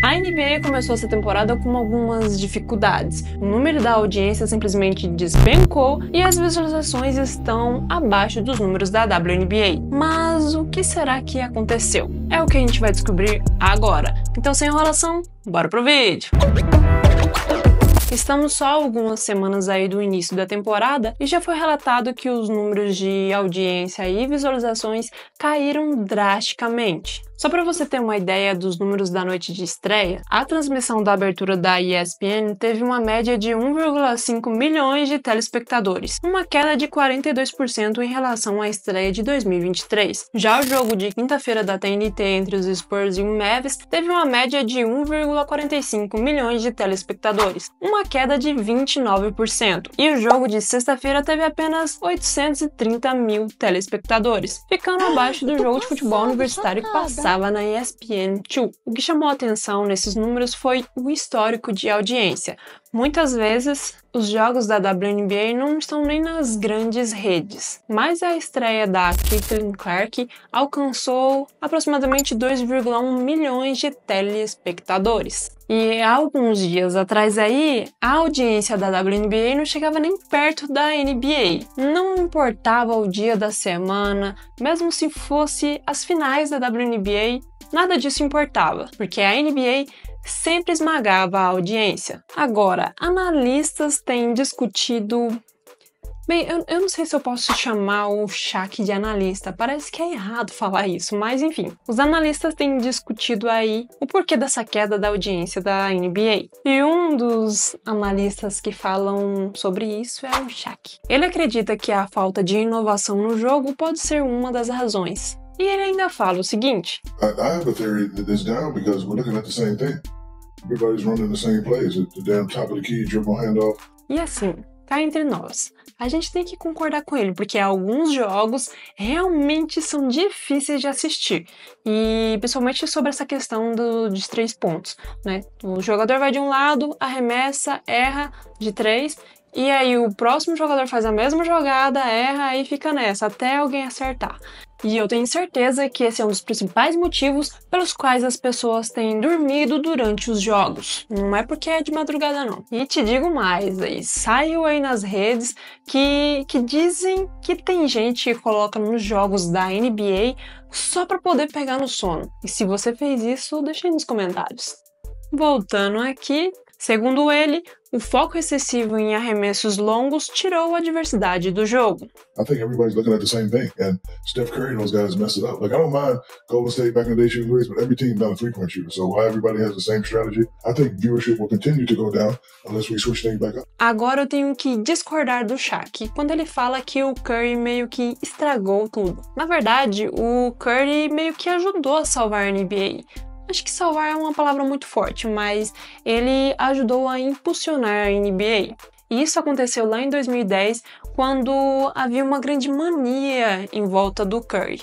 A NBA começou essa temporada com algumas dificuldades. O número da audiência simplesmente despencou e as visualizações estão abaixo dos números da WNBA. Mas o que será que aconteceu? É o que a gente vai descobrir agora. Então, sem enrolação, bora pro vídeo! Estamos só algumas semanas aí do início da temporada e já foi relatado que os números de audiência e visualizações caíram drasticamente. Só para você ter uma ideia dos números da noite de estreia, a transmissão da abertura da ESPN teve uma média de 1,5 milhões de telespectadores, uma queda de 42% em relação à estreia de 2023. Já o jogo de quinta-feira da TNT entre os Spurs e o Mavs teve uma média de 1,45 milhões de telespectadores, uma queda de 29%. E o jogo de sexta-feira teve apenas 830 mil telespectadores, ficando abaixo do jogo de futebol universitário que passava na ESPN2. O que chamou a atenção nesses números foi o histórico de audiência. Muitas vezes, os jogos da WNBA não estão nem nas grandes redes, mas a estreia da Caitlin Clark alcançou aproximadamente 2,1 milhões de telespectadores. E há alguns dias atrás aí, a audiência da WNBA não chegava nem perto da NBA. Não importava o dia da semana, mesmo se fosse as finais da WNBA, nada disso importava, porque a NBA sempre esmagava a audiência. Agora, analistas têm discutido... Bem, eu não sei se eu posso chamar o Shaq de analista, parece que é errado falar isso, mas enfim. Os analistas têm discutido aí o porquê dessa queda da audiência da NBA. E um dos analistas que falam sobre isso é o Shaq. Ele acredita que a falta de inovação no jogo pode ser uma das razões. E ele ainda fala o seguinte: I have a theory that it's down because we're looking at the same thing. Everybody's running the same plays at the damn top of the key, dribble handoff. E assim, cá entre nós, a gente tem que concordar com ele, porque alguns jogos realmente são difíceis de assistir. E principalmente sobre essa questão dos 3 pontos, né? O jogador vai de um lado, arremessa, erra de 3, e aí o próximo jogador faz a mesma jogada, erra e fica nessa, até alguém acertar. E eu tenho certeza que esse é um dos principais motivos pelos quais as pessoas têm dormido durante os jogos. Não é porque é de madrugada, não. E te digo mais, aí saiu aí nas redes que dizem que tem gente que coloca nos jogos da NBA só para poder pegar no sono. E se você fez isso, deixa aí nos comentários. Voltando aqui, segundo ele, o foco excessivo em arremessos longos tirou a diversidade do jogo. I think everybody's looking at the same thing, and Steph Curry and those guys mess it up. Like, I don't mind Golden State back in the day shooting threes, but every team not a three-point shooter. So why everybody has the same strategy? I think viewership will continue to go down unless we switch things back up. Agora eu tenho que discordar do Shaq quando ele fala que o Curry meio que estragou tudo. Na verdade, o Curry meio que ajudou a salvar a NBA. Acho que salvar é uma palavra muito forte, mas ele ajudou a impulsionar a NBA. E isso aconteceu lá em 2010, quando havia uma grande mania em volta do Curry.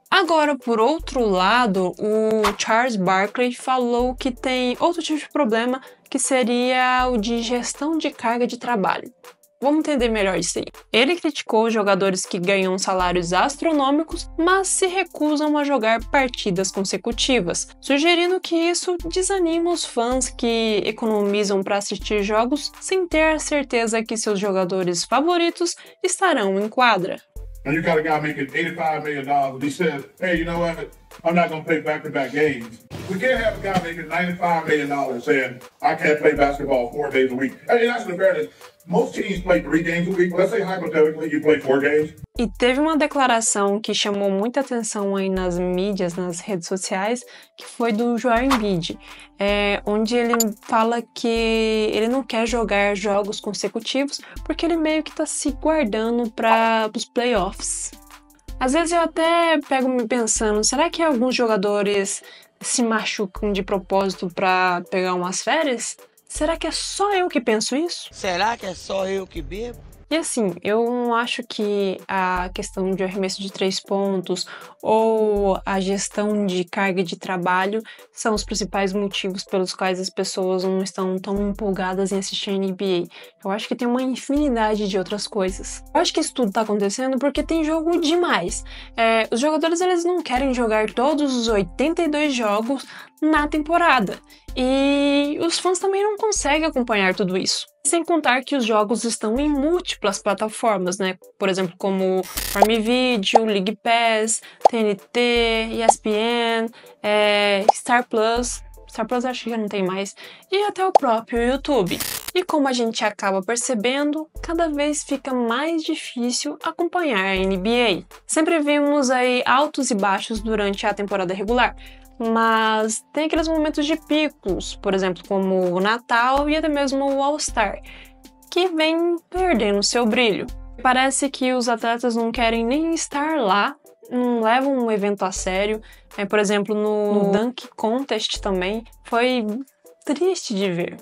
Agora, por outro lado, o Charles Barkley falou que tem outro tipo de problema, que seria o de gestão de carga de trabalho. Vamos entender melhor isso aí. Ele criticou os jogadores que ganham salários astronômicos, mas se recusam a jogar partidas consecutivas, sugerindo que isso desanima os fãs que economizam para assistir jogos sem ter a certeza que seus jogadores favoritos estarão em quadra. And you got a guy making $85 million and he says, hey, you know what? I'm not going to play back-to-back games. We can't have a guy making $95 million saying, I can't play basketball 4 days a week. I mean, that's the fairness. Most teams play 3 games a week. Let's say hypothetically you play 4 games. E teve uma declaração que chamou muita atenção aí nas mídias, nas redes sociais, que foi do Joel Embiid, onde ele fala que ele não quer jogar jogos consecutivos porque ele meio que tá se guardando para os playoffs. Às vezes eu até pego me pensando, será que alguns jogadores se machucam de propósito para pegar umas férias? Será que é só eu que penso isso? Será que é só eu que bebo? E assim, eu não acho que a questão de arremesso de 3 pontos ou a gestão de carga de trabalho são os principais motivos pelos quais as pessoas não estão tão empolgadas em assistir a NBA. Eu acho que tem uma infinidade de outras coisas. Eu acho que isso tudo tá acontecendo porque tem jogo demais. Os jogadores, eles não querem jogar todos os 82 jogos na temporada. E os fãs também não conseguem acompanhar tudo isso. Sem contar que os jogos estão em múltiplas plataformas, né? Por exemplo, como Prime Video, League Pass, TNT, ESPN, Star Plus. Star Plus acho que já não tem mais. E até o próprio YouTube. E como a gente acaba percebendo, cada vez fica mais difícil acompanhar a NBA. Sempre vimos aí altos e baixos durante a temporada regular. Mas tem aqueles momentos de picos, por exemplo, como o Natal e até mesmo o All-Star, que vem perdendo seu brilho. Parece que os atletas não querem nem estar lá, não levam o evento a sério. Por exemplo, no Dunk Contest também, foi triste de ver,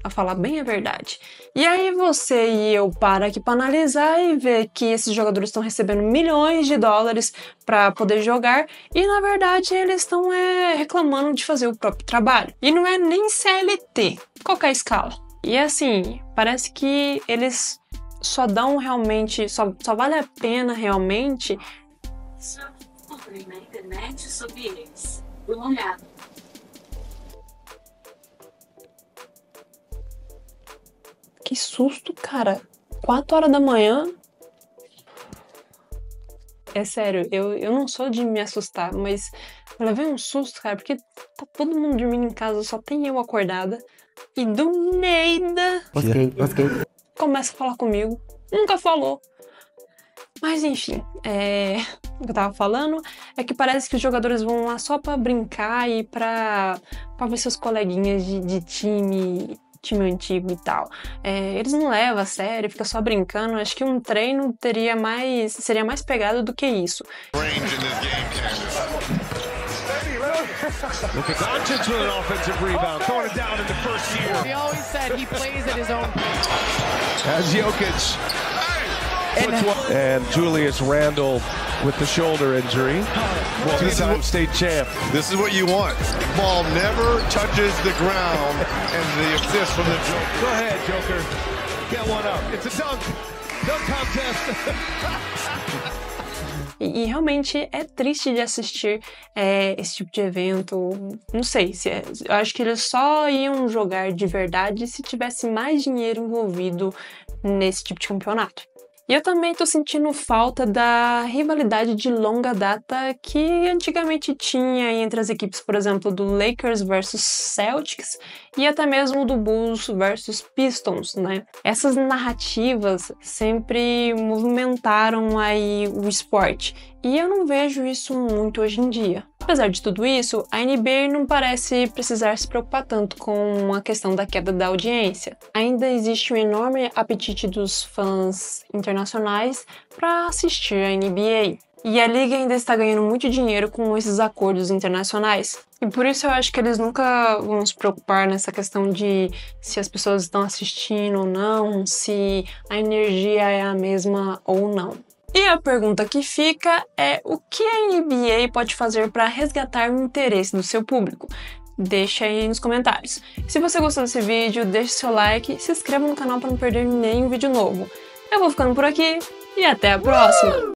a falar bem a verdade. E aí você e eu para aqui para analisar e ver que esses jogadores estão recebendo milhões de dólares para poder jogar e na verdade eles estão reclamando de fazer o próprio trabalho. E não é nem CLT, qualquer escala. E assim, parece que eles só dão realmente, só vale a pena realmente. Na internet sobre eles. Dê uma olhada. Que susto, cara. 4 horas da manhã. É sério, eu não sou de me assustar, mas eu levei um susto, cara, porque tá todo mundo dormindo em casa, só tem eu acordada. E do nada... Começa a falar comigo. Nunca falou. Mas enfim, o que eu tava falando é que parece que os jogadores vão lá só pra brincar e pra ver seus coleguinhas de time antigo e tal. Eles não levam a sério, fica só brincando. Acho que um treino seria mais pegado do que isso. Look at Doncic with an offensive rebound, throwing it down in the first year. He always said he plays at his own pace. As Jokic. And Julius Randle with the shoulder injury. Two-time state champ. This is what you want. Ball never touches the ground, and the assist from the Joker. Go ahead, Joker. Get one up. It's a dunk. Dunk contest. E realmente é triste de assistir esse tipo de evento. Não sei, eu acho que eles só iam jogar de verdade se tivesse mais dinheiro envolvido nesse tipo de campeonato. E eu também tô sentindo falta da rivalidade de longa data que antigamente tinha entre as equipes, por exemplo, do Lakers versus Celtics e até mesmo do Bulls versus Pistons, né? Essas narrativas sempre movimentaram aí o esporte e eu não vejo isso muito hoje em dia. Apesar de tudo isso, a NBA não parece precisar se preocupar tanto com a questão da queda da audiência. Ainda existe um enorme apetite dos fãs internacionais para assistir a NBA. E a liga ainda está ganhando muito dinheiro com esses acordos internacionais. E por isso eu acho que eles nunca vão se preocupar nessa questão de se as pessoas estão assistindo ou não, se a energia é a mesma ou não. E a pergunta que fica é o que a NBA pode fazer para resgatar o interesse do seu público? Deixa aí nos comentários. Se você gostou desse vídeo, deixe seu like e se inscreva no canal para não perder nenhum vídeo novo. Eu vou ficando por aqui e até a próxima!